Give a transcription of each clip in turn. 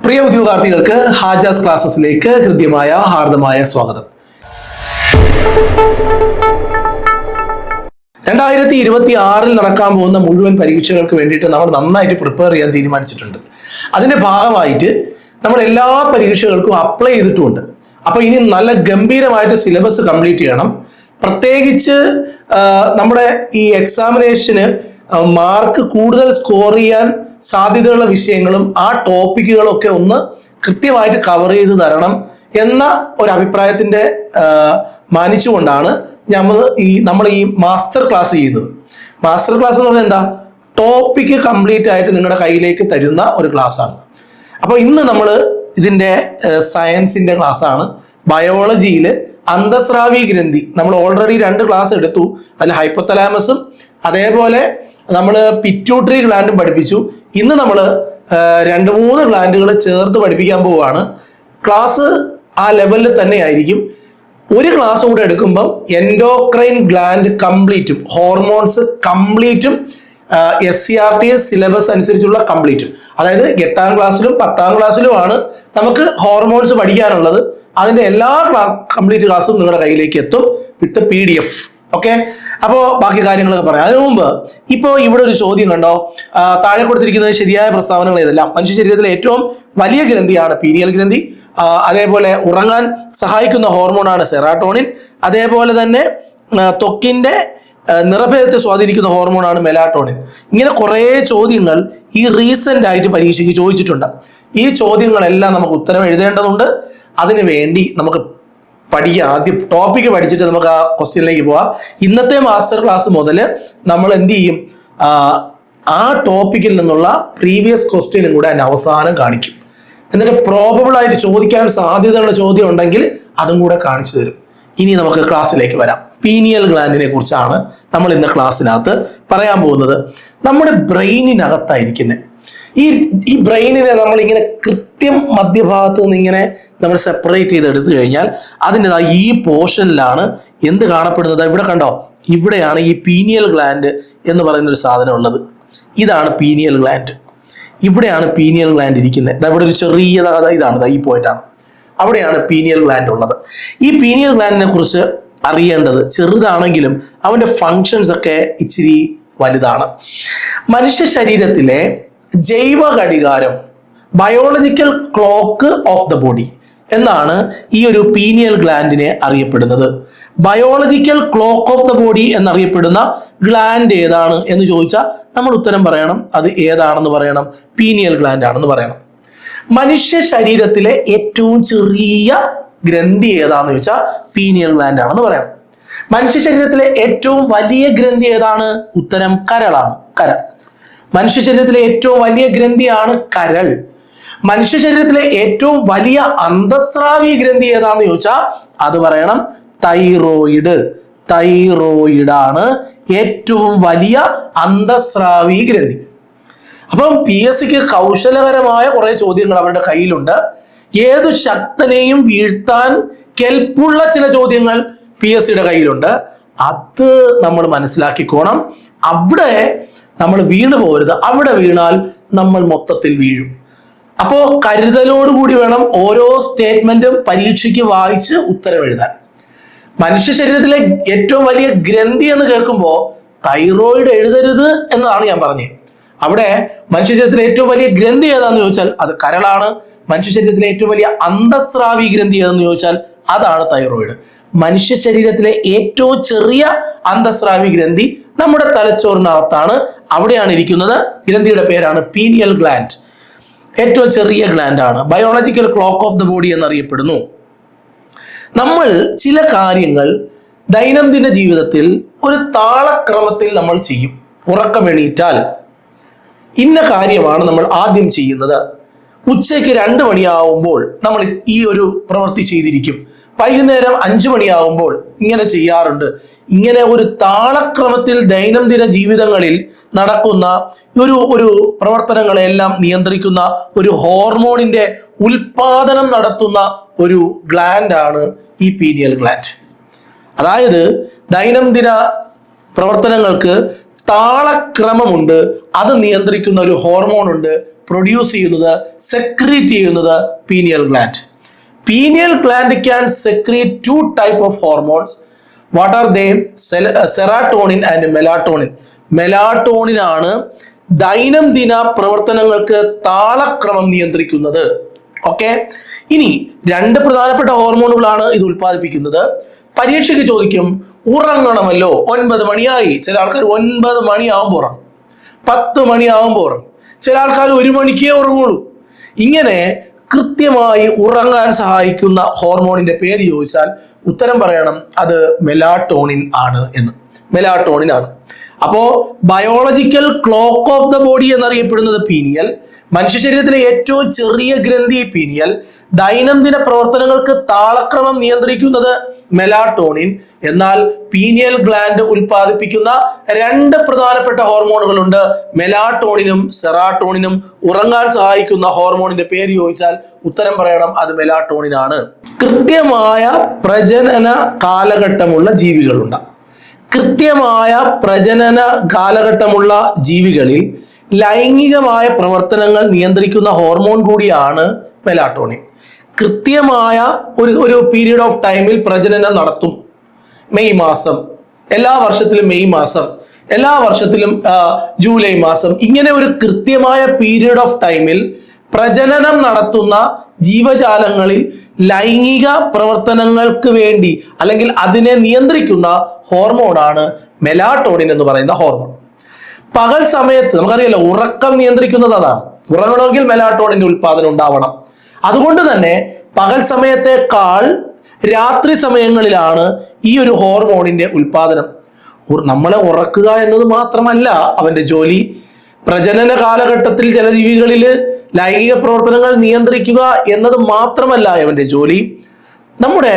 പ്രിയ ഉദ്യോഗാർത്ഥികൾക്ക് ഹാജാസ് ക്ലാസ്സസിലേക്ക് ഹൃദ്യമായ ഹാർദമായ സ്വാഗതം. 2026 നടക്കാൻ പോകുന്ന മുഴുവൻ പരീക്ഷകൾക്ക് വേണ്ടിയിട്ട് നമ്മൾ നന്നായിട്ട് പ്രിപ്പയർ ചെയ്യാൻ തീരുമാനിച്ചിട്ടുണ്ട്. അതിന്റെ ഭാഗമായിട്ട് നമ്മൾ എല്ലാ പരീക്ഷകൾക്കും അപ്ലൈ ചെയ്തിട്ടുമുണ്ട്. അപ്പൊ ഇനി നല്ല ഗംഭീരമായിട്ട് സിലബസ് കംപ്ലീറ്റ് ചെയ്യണം. പ്രത്യേകിച്ച് നമ്മുടെ ഈ എക്സാമിനേഷന് മാർക്ക് കൂടുതൽ സ്കോർ ചെയ്യാൻ സാധ്യതയുള്ള വിഷയങ്ങളും ആ ടോപ്പിക്കുകളും ഒക്കെ ഒന്ന് കൃത്യമായിട്ട് കവർ ചെയ്ത് തരണം എന്ന ഒരു അഭിപ്രായത്തിന്റെ മാനിച്ചുകൊണ്ടാണ് നമ്മൾ ഈ മാസ്റ്റർ ക്ലാസ് ചെയ്യുന്നത്. മാസ്റ്റർ ക്ലാസ് എന്ന് പറഞ്ഞാൽ എന്താ, ടോപ്പിക്ക് കംപ്ലീറ്റ് ആയിട്ട് നിങ്ങളുടെ കയ്യിലേക്ക് തരുന്ന ഒരു ക്ലാസ് ആണ്. അപ്പോൾ ഇന്ന് നമ്മൾ ഇതിന്റെ സയൻസിന്റെ ക്ലാസ് ആണ്. ബയോളജിയിൽ അന്തസ്രാവി ഗ്രന്ഥി നമ്മൾ ഓൾറെഡി 2 ക്ലാസ് എടുത്തു. അതിൽ ഹൈപ്പോതലാമസും അതേപോലെ നമ്മൾ പിറ്റ്യൂട്ടറി ഗ്ലാൻഡും പഠിപ്പിച്ചു. ഇന്ന് നമ്മൾ 2-3 ഗ്ലാൻഡുകൾ ചേർത്ത് പഠിപ്പിക്കാൻ പോവുകയാണ്. ക്ലാസ് ആ ലെവലിൽ തന്നെ ആയിരിക്കും. ഒരു ക്ലാസ് കൂടെ എടുക്കുമ്പം എൻഡോക്രൈൻ ഗ്ലാൻഡ് കംപ്ലീറ്റും ഹോർമോൺസ് കംപ്ലീറ്റും SCRT സിലബസ് അനുസരിച്ചുള്ള കംപ്ലീറ്റും, അതായത് 8ാം ക്ലാസ്സിലും 10ാം ക്ലാസ്സിലുമാണ് നമുക്ക് ഹോർമോൺസ് പഠിക്കാനുള്ളത്. അതിന്റെ എല്ലാ കംപ്ലീറ്റ് ക്ലാസ്സും നിങ്ങളുടെ കയ്യിലേക്ക് എത്തും വിത്ത് PDF. ഓക്കെ, അപ്പോൾ ബാക്കി കാര്യങ്ങളൊക്കെ പറയാം. അതിനു മുമ്പ് ഇപ്പോൾ ഇവിടെ ഒരു ചോദ്യം കണ്ടോ, താഴെ കൊടുത്തിരിക്കുന്നത് ശരിയായ പ്രസ്താവനകൾ ഏതെല്ലാം? മനുഷ്യ ശരീരത്തിലെ ഏറ്റവും വലിയ ഗ്രന്ഥിയാണ് പീനിയൽ ഗ്രന്ഥി. അതേപോലെ ഉറങ്ങാൻ സഹായിക്കുന്ന ഹോർമോണാണ് സെറാട്ടോണിൻ. അതേപോലെ തന്നെ ത്വക്കിന്റെ നിറഭേദത്തെ സ്വാധീനിക്കുന്ന ഹോർമോണാണ് മെലാട്ടോണിൻ. ഇങ്ങനെ കുറേ ചോദ്യങ്ങൾ ഈ റീസെന്റ് ആയിട്ട് പരീക്ഷയ്ക്ക് ചോദിച്ചിട്ടുണ്ട്. ഈ ചോദ്യങ്ങളെല്ലാം നമുക്ക് ഉത്തരം എഴുതേണ്ടതുണ്ട്. അതിനു വേണ്ടി നമുക്ക് ആദ്യം ടോപ്പിക്ക് പഠിച്ചിട്ട് നമുക്ക് ആ ക്വസ്റ്റ്യനിലേക്ക് പോവാം. ഇന്നത്തെ മാസ്റ്റർ ക്ലാസ് മുതൽ നമ്മൾ എന്ത് ചെയ്യും, ആ ടോപ്പിക്കിൽ നിന്നുള്ള പ്രീവിയസ് ക്വസ്റ്റ്യനും കൂടെ അതിന് അവസാനം കാണിക്കും. എന്നിട്ട് പ്രോബബിൾ ആയിട്ട് ചോദിക്കാൻ സാധ്യതയുള്ള ചോദ്യം ഉണ്ടെങ്കിൽ അതും കൂടെ കാണിച്ചു തരും. ഇനി നമുക്ക് ക്ലാസ്സിലേക്ക് വരാം. പീനിയൽ ഗ്ലാൻഡിനെ കുറിച്ചാണ് നമ്മൾ ഇന്ന് ക്ലാസ്സിനകത്ത് പറയാൻ പോകുന്നത്. നമ്മുടെ ബ്രെയിനിനകത്തായിരിക്കുന്നത് ഈ ബ്രെയിനിനെ നമ്മൾ ഇങ്ങനെ കൃത്യം മധ്യഭാഗത്ത് നിന്ന് ഇങ്ങനെ നമ്മൾ സെപ്പറേറ്റ് ചെയ്ത് എടുത്തു കഴിഞ്ഞാൽ അതിൻ്റെതായ ഈ പോർഷനിലാണ് എന്ത് കാണപ്പെടുന്നത്. ഇവിടെ കണ്ടോ, ഇവിടെയാണ് ഈ പീനിയൽ ഗ്ലാൻഡ് എന്ന് പറയുന്ന ഒരു സാധനം ഉള്ളത്. ഇതാണ് പീനിയൽ ഗ്ലാൻഡ്. ഇവിടെയാണ് പീനിയൽ ഗ്ലാൻഡ് ഇരിക്കുന്നത്. ഇവിടെ ഒരു ചെറിയ ഇതാണ്, ഈ പോയിന്റ് ആണ്. അവിടെയാണ് പീനിയൽ ഗ്ലാൻഡ് ഉള്ളത്. ഈ പീനിയൽ ഗ്ലാൻഡിനെ കുറിച്ച് അറിയേണ്ടത്, ചെറുതാണെങ്കിലും അവന്റെ ഫങ്ഷൻസ് ഒക്കെ ഇച്ചിരി വലുതാണ്. മനുഷ്യ ശരീരത്തിലെ ജൈവ ഘടികാരം, biological clock of the body എന്നാണ് ഈ ഒരു പീനിയൽ ഗ്ലാൻഡിനെ അറിയപ്പെടുന്നത്. Biological clock of the body എന്നറിയപ്പെടുന്ന ഗ്ലാൻഡ് ഏതാണ് എന്ന് ചോദിച്ചാൽ നമ്മൾ ഉത്തരം പറയണം. അത് ഏതാണെന്ന് പറയണം, പീനിയൽ ഗ്ലാൻഡ് ആണെന്ന് പറയണം. മനുഷ്യ ശരീരത്തിലെ ഏറ്റവും ചെറിയ ഗ്രന്ഥി ഏതാണെന്ന് ചോദിച്ചാൽ പീനിയൽ ഗ്ലാൻഡ് ആണെന്ന് പറയണം. മനുഷ്യ ശരീരത്തിലെ ഏറ്റവും വലിയ ഗ്രന്ഥി ഏതാണ്? ഉത്തരം കരളാണ്. കരൾ. മനുഷ്യ ശരീരത്തിലെ ഏറ്റവും വലിയ ഗ്രന്ഥിയാണ് കരൾ. മനുഷ്യ ശരീരത്തിലെ ഏറ്റവും വലിയ അന്തസ്രാവി ഗ്രന്ഥി ഏതാണെന്ന് ചോദിച്ചാൽ അത് പറയണം തൈറോയിഡ്. തൈറോയിഡാണ് ഏറ്റവും വലിയ അന്തസ്രാവി ഗ്രന്ഥി. അപ്പം PSCക്ക് കൗശലകരമായ കുറെ ചോദ്യങ്ങൾ അവരുടെ കയ്യിലുണ്ട്. ഏതു ശക്തനെയും വീഴ്ത്താൻ കെൽപ്പുള്ള ചില ചോദ്യങ്ങൾ PSCയുടെ കയ്യിലുണ്ട്. അത് നമ്മൾ മനസ്സിലാക്കിക്കോണം. അവിടെ നമ്മൾ വീണു പോകരുത്. അവിടെ വീണാൽ നമ്മൾ മൊത്തത്തിൽ വീഴും. അപ്പോ കരുതലോടുകൂടി വേണം ഓരോ സ്റ്റേറ്റ്മെന്റും പരീക്ഷയ്ക്ക് വായിച്ച് ഉത്തരം എഴുതാൻ. മനുഷ്യ ശരീരത്തിലെ ഏറ്റവും വലിയ ഗ്രന്ഥി എന്ന് കേൾക്കുമ്പോൾ തൈറോയിഡ് എഴുതരുത് എന്നതാണ് ഞാൻ പറഞ്ഞത്. അവിടെ മനുഷ്യ ശരീരത്തിലെ ഏറ്റവും വലിയ ഗ്രന്ഥി ഏതാന്ന് ചോദിച്ചാൽ അത് കരളാണ്. മനുഷ്യ ശരീരത്തിലെ ഏറ്റവും വലിയ അന്തസ്രാവി ഗ്രന്ഥി ഏതെന്ന് ചോദിച്ചാൽ അതാണ് തൈറോയിഡ്. മനുഷ്യ ശരീരത്തിലെ ഏറ്റവും ചെറിയ അന്തസ്രാവി ഗ്രന്ഥി നമ്മുടെ തലച്ചോറിനകത്താണ്. അവിടെയാണ് ഇരിക്കുന്നത്. ഗ്രന്ഥിയുടെ പേരാണ് പീനിയൽ ഗ്ലാൻഡ്. ഏറ്റവും ചെറിയ ഗ്ലാൻഡ് ആണ്. Biological clock of the body എന്നറിയപ്പെടുന്നു. നമ്മൾ ചില കാര്യങ്ങൾ ദൈനംദിന ജീവിതത്തിൽ ഒരു താളക്രമത്തിൽ നമ്മൾ ചെയ്യും. ഉറക്കമെണീറ്റാൽ ഇന്ന കാര്യമാണ് നമ്മൾ ആദ്യം ചെയ്യുന്നത്. ഉച്ചയ്ക്ക് 2 മണിയാവുമ്പോൾ നമ്മൾ ഈ ഒരു പ്രവൃത്തി ചെയ്തിരിക്കും. വൈകുന്നേരം 5 മണിയാവുമ്പോൾ ഇങ്ങനെ ചെയ്യാറുണ്ട്. ഇങ്ങനെ ഒരു താളക്രമത്തിൽ ദൈനംദിന ജീവിതങ്ങളിൽ നടക്കുന്ന ഒരു പ്രവർത്തനങ്ങളെല്ലാം നിയന്ത്രിക്കുന്ന ഒരു ഹോർമോണിന്റെ ഉൽപാദനം നടത്തുന്ന ഒരു ഗ്ലാൻഡാണ് ഈ പീനിയൽ ഗ്ലാൻഡ്. അതായത് ദൈനംദിന പ്രവർത്തനങ്ങൾക്ക് താളക്രമമുണ്ട്. അത് നിയന്ത്രിക്കുന്ന ഒരു ഹോർമോൺ ഉണ്ട്, പ്രൊഡ്യൂസ് ചെയ്യുന്നത്, സെക്രീറ്റ് ചെയ്യുന്നത് pineal gland. Pineal gland can secrete 2 type of hormones. What are they? Serotonin and melatonin. Melatonin ആണ് ദൈനംദിന പ്രവർത്തനങ്ങൾക്ക് താളക്രമം നിയന്ത്രിക്കുന്നത്. ഓക്കെ, ഇനി 2 പ്രധാനപ്പെട്ട ഹോർമോണുകളാണ് ഇത് ഉൽപ്പാദിപ്പിക്കുന്നത്. പരീക്ഷയ്ക്ക് ചോദിക്കും, ഉറങ്ങണമല്ലോ, 9 മണിയായി. ചില ആൾക്കാർ 9 മണിയാവുമ്പോൾ ഉറങ്ങും, 10 മണിയാവുമ്പോൾ ഉറങ്ങും, ചില ആൾക്കാർ 1 മണിക്കേ ഉറങ്ങുള്ളൂ. ഇങ്ങനെ കൃത്യമായി ഉറങ്ങാൻ സഹായിക്കുന്ന ഹോർമോണിന്റെ പേര് ചോദിച്ചാൽ ഉത്തരം പറയണം, അത് മെലാട്ടോണിൻ ആണ് എന്ന്. മെലാട്ടോണിൻ ആണ്. അപ്പോ biological clock of the body എന്നറിയപ്പെടുന്നത് പീനിയൽ. മനുഷ്യ ശരീരത്തിലെ ഏറ്റവും ചെറിയ ഗ്രന്ഥി പീനിയൽ. ദൈനംദിന പ്രവർത്തനങ്ങൾക്ക് താളക്രമം നിയന്ത്രിക്കുന്നത് മെലാട്ടോണിൻ. എന്നാൽ പീനിയൽ ഗ്ലാൻഡ് ഉൽപ്പാദിപ്പിക്കുന്ന 2 പ്രധാനപ്പെട്ട ഹോർമോണുകളുണ്ട്, മെലാട്ടോണിനും സെറാട്ടോണിനും. ഉറങ്ങാൻ സഹായിക്കുന്ന ഹോർമോണിന്റെ പേര് ചോദിച്ചാൽ ഉത്തരം പറയണം, അത് മെലാട്ടോണിൻ ആണ്. കൃത്യമായ പ്രജനന കാലഘട്ടമുള്ള ജീവികളുണ്ട്. കൃത്യമായ പ്രജനന കാലഘട്ടമുള്ള ജീവികളിൽ ലൈംഗികമായ പ്രവർത്തനങ്ങൾ നിയന്ത്രിക്കുന്ന ഹോർമോൺ കൂടിയാണ് മെലാട്ടോണിൻ. കൃത്യമായ ഒരു പീരീഡ് ഓഫ് ടൈമിൽ പ്രജനനം നടത്തും. മെയ് മാസം, എല്ലാ വർഷത്തിലും മെയ് മാസം, എല്ലാ വർഷത്തിലും ജൂലൈ മാസം, ഇങ്ങനെ ഒരു കൃത്യമായ പീരീഡ് ഓഫ് ടൈമിൽ പ്രജനനം നടത്തുന്ന ജീവജാലങ്ങളിൽ ലൈംഗിക പ്രവർത്തനങ്ങൾക്ക് വേണ്ടി അല്ലെങ്കിൽ അതിനെ നിയന്ത്രിക്കുന്ന ഹോർമോണാണ് മെലാട്ടോണിൻ എന്ന് പറയുന്ന ഹോർമോൺ. പകൽ സമയത്ത് നമുക്കറിയാലോ, ഉറക്കം നിയന്ത്രിക്കുന്നത് അതാണ്. ഉറങ്ങണമെങ്കിൽ മെലാട്ടോണിന്റെ ഉൽപാദനം ഉണ്ടാവണം. അതുകൊണ്ട് തന്നെ പകൽ സമയത്തേക്കാൾ രാത്രി സമയങ്ങളിലാണ് ഈ ഒരു ഹോർമോണിന്റെ ഉൽപാദനം. നമ്മളെ ഉറക്കുക എന്നത് മാത്രമല്ല അവന്റെ ജോലി. പ്രജനന കാലഘട്ടത്തിൽ ചില ജീവികളിൽ ലൈംഗിക പ്രവർത്തനങ്ങൾ നിയന്ത്രിക്കുക എന്നത് മാത്രമല്ല അവന്റെ ജോലി. നമ്മുടെ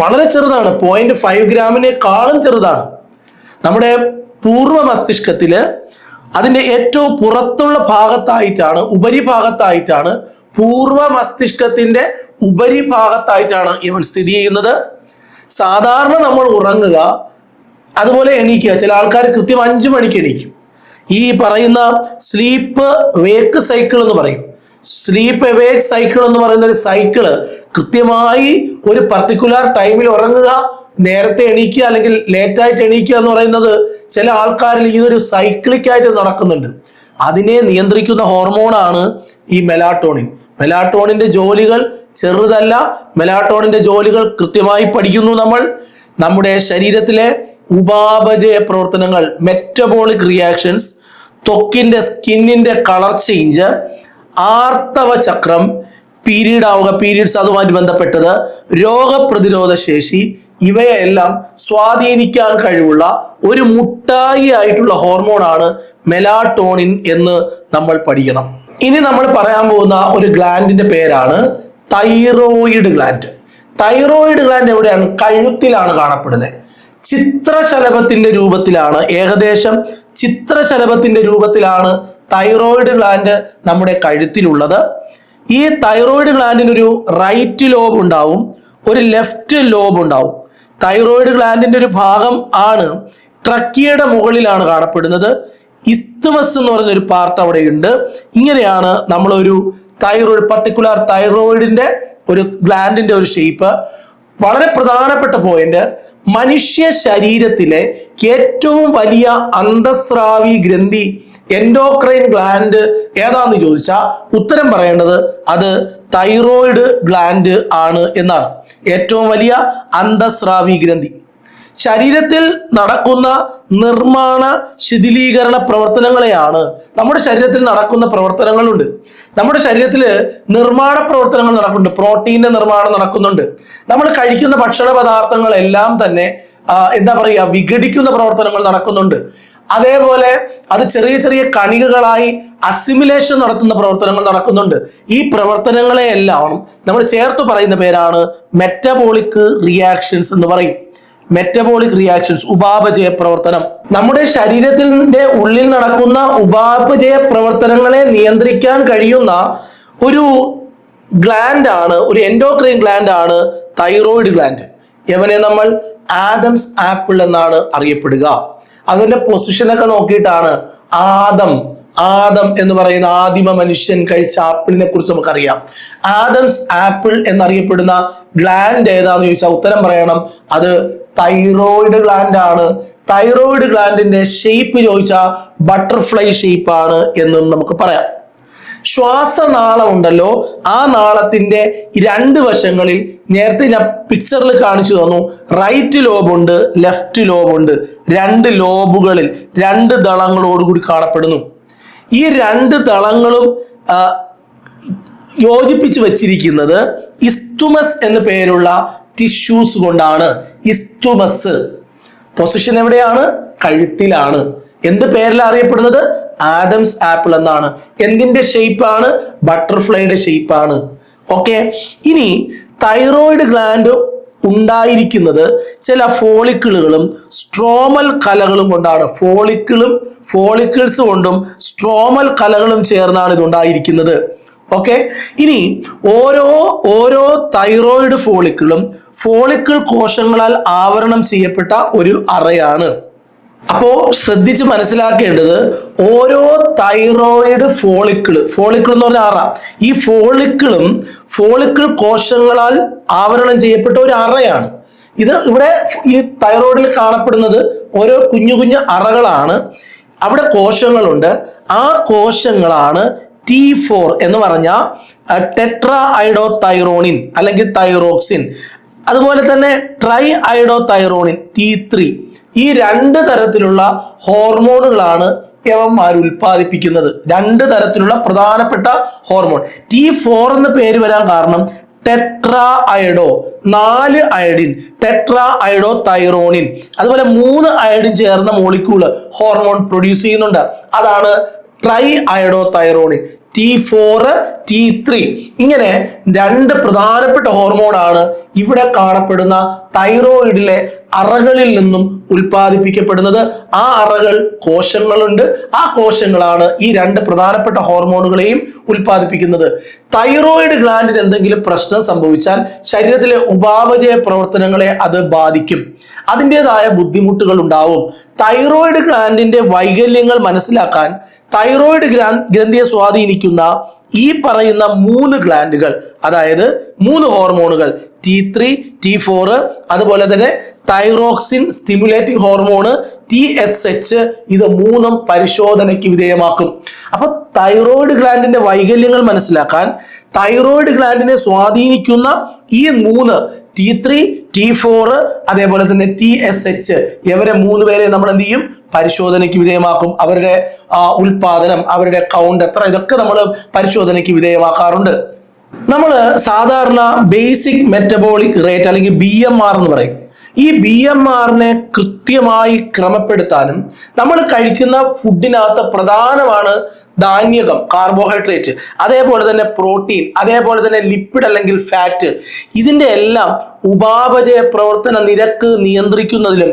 വളരെ ചെറുതാണ്, 0.5 ഗ്രാമിനേക്കാളും ചെറുതാണ്. നമ്മുടെ പൂർവ്വ മസ്തിഷ്കത്തില് അതിന്റെ ഏറ്റവും പുറത്തുള്ള ഭാഗത്തായിട്ടാണ്, ഉപരിഭാഗത്തായിട്ടാണ്, പൂർവ്വ മസ്തിഷ്കത്തിന്റെ ഉപരിഭാഗത്തായിട്ടാണ് ഇവൻ സ്ഥിതി ചെയ്യുന്നത്. സാധാരണ നമ്മൾ ഉറങ്ങുക, അതുപോലെ എണീക്കുക. ചില ആൾക്കാർ കൃത്യം 5 മണിക്ക് എണീക്കും. ഈ പറയുന്ന സ്ലീപ്പ് വേക്ക് സൈക്കിൾ എന്ന് പറയും. സ്ലീപ്പ് വേക്ക് സൈക്കിൾ എന്ന് പറയുന്ന ഒരു സൈക്കിള് കൃത്യമായി ഒരു പർട്ടിക്കുലർ ടൈമിൽ ഉറങ്ങുക, നേരത്തെ എണീക്കുക അല്ലെങ്കിൽ ലേറ്റായിട്ട് എണീക്കുക എന്ന് പറയുന്നത് ചില ആൾക്കാരിൽ ഇതൊരു സൈക്ലിക്കായിട്ട് നടക്കുന്നുണ്ട്. അതിനെ നിയന്ത്രിക്കുന്ന ഹോർമോണാണ് ഈ മെലാട്ടോണിൻ. മെലാട്ടോണിന്റെ ജോലികൾ ചെറുതല്ല. മെലാട്ടോണിന്റെ ജോലികൾ കൃത്യമായി പഠിക്കുന്നു നമ്മൾ. നമ്മുടെ ശരീരത്തിലെ ഉപാപചയ പ്രവർത്തനങ്ങൾ, മെറ്റബോളിക് റിയാക്ഷൻസ്, ത്വക്കിന്റെ സ്കിന്നിന്റെ കളർ ചേഞ്ച്, ആർത്തവ ചക്രം, പീരീഡ് ആവുക, പീരീഡ്സ് അതുമായിട്ട് ബന്ധപ്പെട്ടത്, രോഗപ്രതിരോധ ശേഷി, ഇവയെല്ലാം സ്വാധീനിക്കാൻ കഴിവുള്ള ഒരു മുട്ടായി ആയിട്ടുള്ള ഹോർമോണാണ് മെലാട്ടോണിൻ എന്ന് നമ്മൾ പഠിക്കണം. ഇനി നമ്മൾ പറയാൻ പോകുന്ന ഒരു ഗ്ലാൻഡിന്റെ പേരാണ് തൈറോയിഡ് ഗ്ലാൻഡ്. തൈറോയിഡ് ഗ്ലാൻഡ് എവിടെയാണ്? കഴുത്തിലാണ് കാണപ്പെടുന്നത്. ചിത്രശലഭത്തിന്റെ രൂപത്തിലാണ്, ഏകദേശം ചിത്രശലഭത്തിന്റെ രൂപത്തിലാണ് തൈറോയിഡ് ഗ്ലാൻഡ് നമ്മുടെ കഴുത്തിലുള്ളത്. ഈ തൈറോയിഡ് ഗ്ലാൻഡിന് ഒരു റൈറ്റ് ലോബ് ഉണ്ടാവും, ഒരു ലെഫ്റ്റ് ലോബ് ഉണ്ടാവും. തൈറോയിഡ് ഗ്ലാൻഡിന്റെ ഒരു ഭാഗം ആണ് ട്രക്കിയയുടെ മുകളിലാണ് കാണപ്പെടുന്നത്. ഇസ്തുമസ് എന്ന് പറയുന്ന ഒരു പാർട്ട് അവിടെ ഉണ്ട്. ഇങ്ങനെയാണ് നമ്മളൊരു തൈറോയിഡ്, പർട്ടിക്കുലർ തൈറോയിഡിന്റെ ഒരു ഗ്ലാൻഡിന്റെ ഒരു ഷേപ്പ്. വളരെ പ്രധാനപ്പെട്ട പോയിന്റ്, മനുഷ്യ ശരീരത്തിലെ ഏറ്റവും വലിയ അന്തസ്രാവി ഗ്രന്ഥി എൻഡോക്രൈൻ ഗ്ലാൻഡ് ഏതാന്ന് ചോദിച്ചാൽ ഉത്തരം പറയേണ്ടത് അത് തൈറോയിഡ് ഗ്ലാൻഡ് ആണ് എന്നാണ്. ഏറ്റവും വലിയ അന്തസ്രാവി ഗ്രന്ഥി. ശരീരത്തിൽ നടക്കുന്ന നിർമ്മാണ ശിഥിലീകരണ പ്രവർത്തനങ്ങളെയാണ്, നമ്മുടെ ശരീരത്തിൽ നടക്കുന്ന പ്രവർത്തനങ്ങളുണ്ട്. നമ്മുടെ ശരീരത്തിൽ നിർമ്മാണ പ്രവർത്തനങ്ങൾ നടക്കുന്നുണ്ട്. പ്രോട്ടീന്റെ നിർമ്മാണം നടക്കുന്നുണ്ട്. നമ്മൾ കഴിക്കുന്ന ഭക്ഷണ പദാർത്ഥങ്ങളെല്ലാം തന്നെ എന്താ പറയുക, വിഘടിക്കുന്ന പ്രവർത്തനങ്ങൾ നടക്കുന്നുണ്ട്. അതേപോലെ അത് ചെറിയ ചെറിയ കണികകളായി അസിമിലേഷൻ നടത്തുന്ന പ്രവർത്തനങ്ങൾ നടക്കുന്നുണ്ട്. ഈ പ്രവർത്തനങ്ങളെയെല്ലാം നമ്മൾ ചേർത്ത് പറയുന്ന പേരാണ് മെറ്റബോളിക് റിയാക്ഷൻസ് എന്ന് പറയും. മെറ്റബോളിക് റിയാക്ഷൻസ്, ഉപാപചയ പ്രവർത്തനം. നമ്മുടെ ശരീരത്തിന്റെ ഉള്ളിൽ നടക്കുന്ന ഉപാപചയ പ്രവർത്തനങ്ങളെ നിയന്ത്രിക്കാൻ കഴിയുന്ന ഒരു ഗ്ലാൻഡ് ആണ്, ഒരു എൻഡോക്രൈൻ ഗ്ലാൻഡ് ആണ് തൈറോയിഡ് ഗ്ലാൻഡ്. ഇവനെ നമ്മൾ ആദംസ് ആപ്പിൾ എന്നാണ് അറിയപ്പെടുക. അതിന്റെ പൊസിഷനൊക്കെ നോക്കിയിട്ടാണ് ആദം എന്ന് പറയുന്ന ആദിമ മനുഷ്യൻ കഴിച്ച ആപ്പിളിനെ കുറിച്ച് നമുക്കറിയാം. ആദംസ് ആപ്പിൾ എന്നറിയപ്പെടുന്ന ഗ്ലാൻഡ് ഏതാന്ന് ചോദിച്ചാൽ ഉത്തരം പറയണം, അത് തൈറോയിഡ് ഗ്ലാൻഡ് ആണ്. തൈറോയിഡ് ഗ്ലാൻഡിന്റെ ഷേപ്പ് ചോദിച്ചാൽ ബട്ടർഫ്ലൈ ഷേപ്പ് ആണ് എന്നും നമുക്ക് പറയാം. ശ്വാസനാളം ഉണ്ടല്ലോ, ആ നാളത്തിന്റെ രണ്ട് വശങ്ങളിൽ നേരത്തെ ഞാൻ പിക്ചറിൽ കാണിച്ചു തന്നു, റൈറ്റ് ലോബുണ്ട്, ലെഫ്റ്റ് ലോബുണ്ട്. രണ്ട് ലോബുകളിൽ രണ്ട് ദളങ്ങളോടുകൂടി കാണപ്പെടുന്നു. ഈ രണ്ട് ദളങ്ങളും യോജിപ്പിച്ച് വച്ചിരിക്കുന്നത് ഇസ്തുമസ് എന്ന പേരുള്ള ടിഷ്യൂസ് കൊണ്ടാണ്. ഇസ്തുമസ് പൊസിഷൻ എവിടെയാണ്? കഴുത്തിലാണ്. എന്ത് പേരിലാണ് അറിയപ്പെടുന്നത്? ആദംസ് ആപ്പിൾ എന്നാണ്. എന്തിന്റെ ഷേപ്പാണ്? ബട്ടർഫ്ലൈയുടെ ഷേപ്പാണ്. ഓക്കെ, ഇനി തൈറോയിഡ് ഗ്ലാൻഡ് ഉണ്ടായിരിക്കുന്നത് ചില ഫോളിക്കിളുകളും സ്ട്രോമൽ കലകളും കൊണ്ടാണ്. ഫോളിക്കിൾസ് കൊണ്ടും സ്ട്രോമൽ കലകളും ചേർന്നാണ് ഇത് ഉണ്ടായിരിക്കുന്നത്. ഓക്കെ, ഇനി ഓരോ തൈറോയിഡ് ഫോളിക്കിൾ കോശങ്ങളാൽ ആവരണം ചെയ്യപ്പെട്ട ഒരു അറയാണ്. അപ്പോ ശ്രദ്ധിച്ച് മനസ്സിലാക്കേണ്ടത്, ഓരോ തൈറോയിഡ് ഫോളിക്കിൾ എന്ന് പറഞ്ഞ അറ, ഈ ഫോളിക്കിൾ കോശങ്ങളാൽ ആവരണം ചെയ്യപ്പെട്ട ഒരു അറയാണ് ഇത്. ഇവിടെ ഈ തൈറോയിഡിൽ കാണപ്പെടുന്നത് ഓരോ കുഞ്ഞു അറകളാണ്. അവിടെ കോശങ്ങളുണ്ട്. ആ കോശങ്ങളാണ് T4 എന്ന് പറഞ്ഞ ടെട്രാ അയഡോ തൈറോണിൻ അല്ലെങ്കിൽ തൈറോക്സിൻ. അതുപോലെ തന്നെ ട്രൈ അയഡോ തൈറോണിൻ T3. ഈ രണ്ട് തരത്തിലുള്ള ഹോർമോണുകളാണ് യവന്മാർ ഉൽപ്പാദിപ്പിക്കുന്നത്. രണ്ട് തരത്തിലുള്ള പ്രധാനപ്പെട്ട ഹോർമോൺ. T4 എന്ന പേര് വരാൻ കാരണം tetra iodo, 4 iodine, tetra iodo thyronine, അതുപോലെ 3 അയഡിൻ ചേർന്ന മോളിക്യൂള് ഹോർമോൺ പ്രൊഡ്യൂസ് ചെയ്യുന്നുണ്ട്. അതാണ് try iodo thyronine. T4, T3 ഇങ്ങനെ രണ്ട് പ്രധാനപ്പെട്ട ഹോർമോണാണ് ഇവിടെ കാണപ്പെടുന്ന തൈറോയിഡിലെ അറകളിൽ നിന്നും ഉൽപ്പാദിപ്പിക്കപ്പെടുന്നത്. ആ അറകൾ കോശങ്ങളുണ്ട്. ആ കോശങ്ങളാണ് ഈ രണ്ട് പ്രധാനപ്പെട്ട ഹോർമോണുകളെയും ഉൽപ്പാദിപ്പിക്കുന്നത്. തൈറോയിഡ് ഗ്ലാൻഡിന് എന്തെങ്കിലും പ്രശ്നം സംഭവിച്ചാൽ ശരീരത്തിലെ ഉപാപചയ പ്രവർത്തനങ്ങളെ അത് ബാധിക്കും. അതിൻ്റെതായ ബുദ്ധിമുട്ടുകൾ ഉണ്ടാവും. തൈറോയിഡ് ഗ്ലാൻഡിന്റെ വൈകല്യങ്ങൾ മനസ്സിലാക്കാൻ തൈറോയിഡ് ഗ്രന്ഥിയെ സ്വാധീനിക്കുന്ന ഈ പറയുന്ന 3 ഗ്ലാൻഡുകൾ, അതായത് 3 ഹോർമോണുകൾ T3, T4, അതുപോലെ തന്നെ തൈറോക്സിൻ സ്റ്റിമുലേറ്റിംഗ് ഹോർമോണ് TSH, ഇത് 3ഉം പരിശോധനയ്ക്ക് വിധേയമാക്കും. അപ്പൊ തൈറോയിഡ് ഗ്ലാൻഡിന്റെ വൈകല്യങ്ങൾ മനസ്സിലാക്കാൻ തൈറോയിഡ് ഗ്ലാൻഡിനെ സ്വാധീനിക്കുന്ന ഈ 3 T3, T4, അതേപോലെ തന്നെ TSH, ഇവരെ 3 പേരെ നമ്മൾ എന്ത് ചെയ്യും? പരിശോധനയ്ക്ക് വിധേയമാക്കും. അവരുടെ ഉൽപാദനം, അവരുടെ കൗണ്ട് എത്ര, ഇതൊക്കെ നമ്മൾ പരിശോധനയ്ക്ക് വിധേയമാക്കാറുണ്ട്. നമ്മൾ സാധാരണ ബേസിക് മെറ്റബോളിക് റേറ്റ് അല്ലെങ്കിൽ BMR എന്ന് പറയും. ഈ BMR-നെ കൃത്യമായി ക്രമപ്പെടുത്താനും നമ്മൾ കഴിക്കുന്ന ഫുഡിനകത്ത് പ്രധാനമാണ് ധാന്യകം, കാർബോഹൈഡ്രേറ്റ്, അതേപോലെ തന്നെ പ്രോട്ടീൻ, അതേപോലെ തന്നെ ലിപ്പിഡ് അല്ലെങ്കിൽ ഫാറ്റ്. ഇതിൻ്റെ എല്ലാം ഉപാപചയ പ്രവർത്തന നിരക്ക് നിയന്ത്രിക്കുന്നതിലും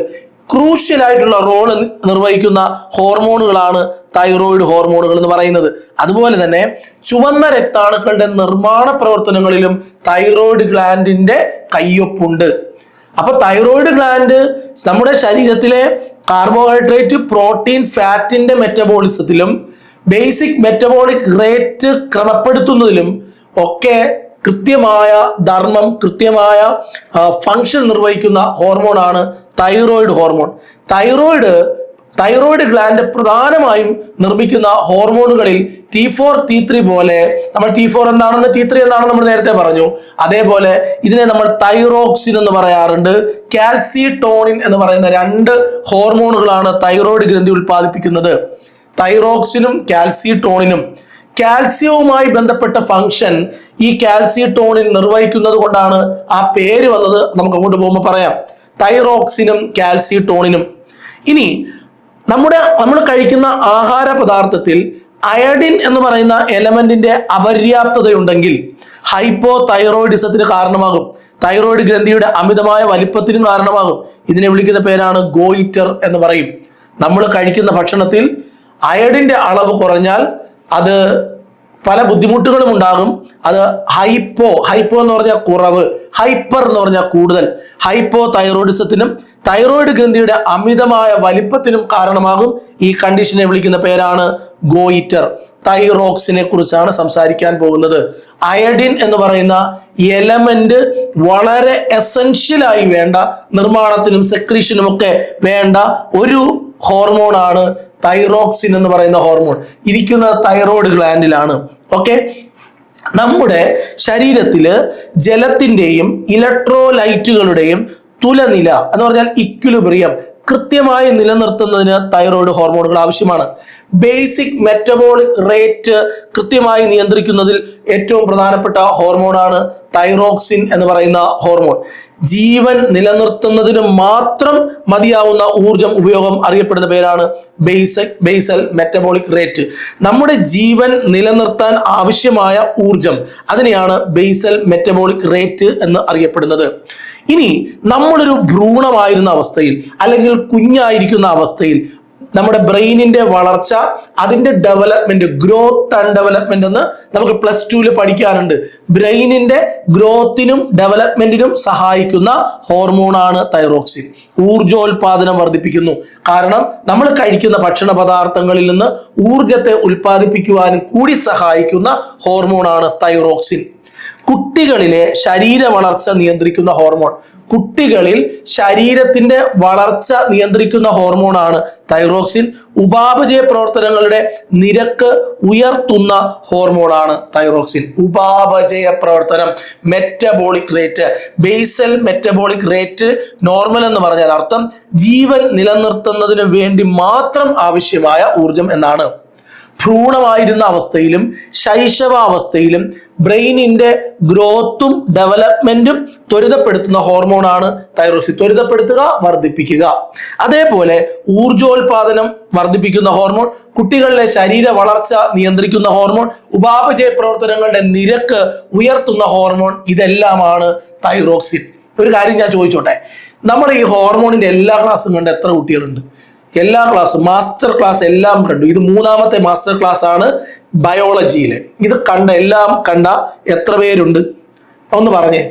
ക്രൂഷ്യൽ ആയിട്ടുള്ള റോള് നിർവഹിക്കുന്ന ഹോർമോണുകളാണ് തൈറോയിഡ് ഹോർമോണുകൾ എന്ന് പറയുന്നത്. അതുപോലെ തന്നെ ചുവന്ന രക്താണുക്കളുടെ നിർമ്മാണ പ്രവർത്തനങ്ങളിലും തൈറോയിഡ് ഗ്ലാൻഡിന്റെ കയ്യൊപ്പുണ്ട്. അപ്പൊ തൈറോയിഡ് ഗ്ലാൻഡ് നമ്മുടെ ശരീരത്തിലെ കാർബോഹൈഡ്രേറ്റ്, പ്രോട്ടീൻ, ഫാറ്റിന്റെ മെറ്റബോളിസത്തിലും ബേസിക് മെറ്റബോളിക് റേറ്റ് ക്രമപ്പെടുത്തുന്നതിലും ഒക്കെ കൃത്യമായ ധർമ്മം, കൃത്യമായ ഫങ്ഷൻ നിർവഹിക്കുന്ന ഹോർമോണാണ് തൈറോയിഡ് ഹോർമോൺ. തൈറോയിഡ് ഗ്ലാൻഡ് പ്രധാനമായും നിർമ്മിക്കുന്ന ഹോർമോണുകളിൽ T4, T3 പോലെ, നമ്മൾ T4 എന്താണെന്ന് T3 എന്താണെന്ന് നമ്മൾ നേരത്തെ പറഞ്ഞു. അതേപോലെ ഇതിനെ നമ്മൾ തൈറോക്സിൻ എന്ന് പറയാറുണ്ട്. കാൽസിട്ടോണിൻ എന്ന് പറയുന്ന 2 ഹോർമോണുകളാണ് തൈറോയിഡ് ഗ്രന്ഥി ഉൽപ്പാദിപ്പിക്കുന്നത്. തൈറോക്സിനും കാൽസിട്ടോണിനും. കാൽസ്യവുമായി ബന്ധപ്പെട്ട ഫംഗ്ഷൻ ഈ കാൽസിട്ടോണിൻ നിർവഹിക്കുന്നത് കൊണ്ടാണ് ആ പേര് വന്നത്. നമുക്ക് അങ്ങോട്ട് പോകുമ്പോൾ പറയാം, തൈറോക്സിനും കാൽസിട്ടോണിനും. ഇനി നമ്മൾ കഴിക്കുന്ന ആഹാര പദാർത്ഥത്തിൽ അയഡിൻ എന്ന് പറയുന്ന എലമെന്റിന്റെ അപര്യാപ്തതയുണ്ടെങ്കിൽ ഹൈപ്പോ തൈറോയിഡിസത്തിന് കാരണമാകും. തൈറോയിഡ് ഗ്രന്ഥിയുടെ അമിതമായ വലിപ്പത്തിനും കാരണമാകും. ഇതിനെ വിളിക്കുന്ന പേരാണ് ഗോയിറ്റർ എന്ന് പറയും. നമ്മൾ കഴിക്കുന്ന ഭക്ഷണത്തിൽ അയഡിന്റെ അളവ് കുറഞ്ഞാൽ അത് പല ബുദ്ധിമുട്ടുകളും ഉണ്ടാകും. അത് ഹൈപ്പോ എന്ന് പറഞ്ഞാൽ കുറവ്, ഹൈപ്പർ എന്ന് പറഞ്ഞാൽ കൂടുതൽ. ഹൈപ്പോ തൈറോയിഡിസത്തിനും തൈറോയിഡ് ഗ്രന്ഥിയുടെ അമിതമായ വലിപ്പത്തിനും കാരണമാകും. ഈ കണ്ടീഷനെ വിളിക്കുന്ന പേരാണ് ഗോയിറ്റർ. തൈറോക്സിനെ കുറിച്ചാണ് സംസാരിക്കാൻ പോകുന്നത്. അയഡിൻ എന്ന് പറയുന്ന എലമെന്റ് വളരെ എസെൻഷ്യലായി വേണ്ട, നിർമ്മാണത്തിനും സെക്രീഷനും ഒക്കെ വേണ്ട ഒരു ഹോർമോണാണ് തൈറോക്സിൻ എന്ന് പറയുന്ന ഹോർമോൺ. ഇരിക്കുന്ന തൈറോയ്ഡ് ഗ്ലാൻഡിലാണ്. ഓക്കെ, നമ്മുടെ ശരീരത്തില് ജലത്തിന്റെയും ഇലക്ട്രോലൈറ്റുകളുടെയും തുലനില എന്ന് പറഞ്ഞാൽ ഇക്വിലിബ്രിയം കൃത്യമായി നിലനിർത്തുന്നതിന് തൈറോയ്ഡ് ഹോർമോണുകൾ ആവശ്യമാണ്. ബേസിക് മെറ്റബോളിക് റേറ്റ് കൃത്യമായി നിയന്ത്രിക്കുന്നതിൽ ഏറ്റവും പ്രധാനപ്പെട്ട ഹോർമോണാണ് തൈറോക്സിൻ എന്ന് പറയുന്ന ഹോർമോൺ. ജീവൻ നിലനിർത്തുന്നതിന് മാത്രം മതിയാവുന്ന ഊർജം ഉപയോഗം അറിയപ്പെടുന്ന പേരാണ് ബേസൽ മെറ്റബോളിക് റേറ്റ്. നമ്മുടെ ജീവൻ നിലനിർത്താൻ ആവശ്യമായ ഊർജം, അതിനെയാണ് ബേസൽ മെറ്റബോളിക് റേറ്റ് എന്ന് അറിയപ്പെടുന്നത്. ഇനി നമ്മളൊരു ഭ്രൂണമായിരുന്ന അവസ്ഥയിൽ അല്ലെങ്കിൽ കുഞ്ഞായിരിക്കുന്ന അവസ്ഥയിൽ നമ്മുടെ ബ്രെയിനിന്റെ വളർച്ച, അതിന്റെ ഡെവലപ്മെന്റ്, ഗ്രോത്ത് ആൻഡ് ഡെവലപ്മെന്റ് എന്ന് നമുക്ക് +2 പഠിക്കാനുണ്ട്. ബ്രെയിനിന്റെ ഗ്രോത്തിനും ഡെവലപ്മെന്റിനും സഹായിക്കുന്ന ഹോർമോണാണ് തൈറോക്സിൻ. ഊർജോൽപാദനം വർദ്ധിപ്പിക്കുന്നു. കാരണം നമ്മൾ കഴിക്കുന്ന ഭക്ഷണ പദാർത്ഥങ്ങളിൽ നിന്ന് ഊർജത്തെ ഉൽപ്പാദിപ്പിക്കുവാനും കൂടി സഹായിക്കുന്ന ഹോർമോണാണ് തൈറോക്സിൻ. കുട്ടികളിലെ ശരീര വളർച്ച നിയന്ത്രിക്കുന്ന ഹോർമോൺ, കുട്ടികളിൽ ശരീരത്തിന്റെ വളർച്ച നിയന്ത്രിക്കുന്ന ഹോർമോണാണ് തൈറോക്സിൻ. ഉപാപചയ പ്രവർത്തനങ്ങളുടെ നിരക്ക് ഉയർത്തുന്ന ഹോർമോണാണ് തൈറോക്സിൻ. ഉപാപചയ പ്രവർത്തനം, metabolic rate, basal metabolic rate normal എന്ന് പറഞ്ഞാൽ അർത്ഥം ജീവൻ നിലനിർത്തുന്നതിന് വേണ്ടി മാത്രം ആവശ്യമായ ഊർജം എന്നാണ്. ഭ്രൂണമായിരുന്ന അവസ്ഥയിലും ശൈശവാവസ്ഥയിലും ബ്രെയിനിന്റെ ഗ്രോത്തും ഡെവലപ്മെന്റും ത്വരിതപ്പെടുത്തുന്ന ഹോർമോണാണ് തൈറോക്സിൻ. ത്വരിതപ്പെടുത്തുക, വർദ്ധിപ്പിക്കുക. അതേപോലെ ഊർജോൽപാദനം വർദ്ധിപ്പിക്കുന്ന ഹോർമോൺ, കുട്ടികളിലെ ശരീര വളർച്ച നിയന്ത്രിക്കുന്ന ഹോർമോൺ, ഉപാപചയ പ്രവർത്തനങ്ങളുടെ നിരക്ക് ഉയർത്തുന്ന ഹോർമോൺ, ഇതെല്ലാമാണ് തൈറോക്സിൻ. ഒരു കാര്യം ഞാൻ ചോദിച്ചോട്ടെ, നമ്മുടെ ഈ ഹോർമോണിന്റെ എല്ലാ ക്ലാസ്സും കണ്ട് എത്ര കുട്ടികളുണ്ട്? എല്ലാ ക്ലാസ്സും, മാസ്റ്റർ ക്ലാസ് എല്ലാം കണ്ടു. ഇത് 3ാമത്തെ മാസ്റ്റർ ക്ലാസ് ആണ് ബയോളജിയിലെ. ഇത് എല്ലാം കണ്ട എത്ര പേരുണ്ട്? ഒന്ന് പറഞ്ഞേ.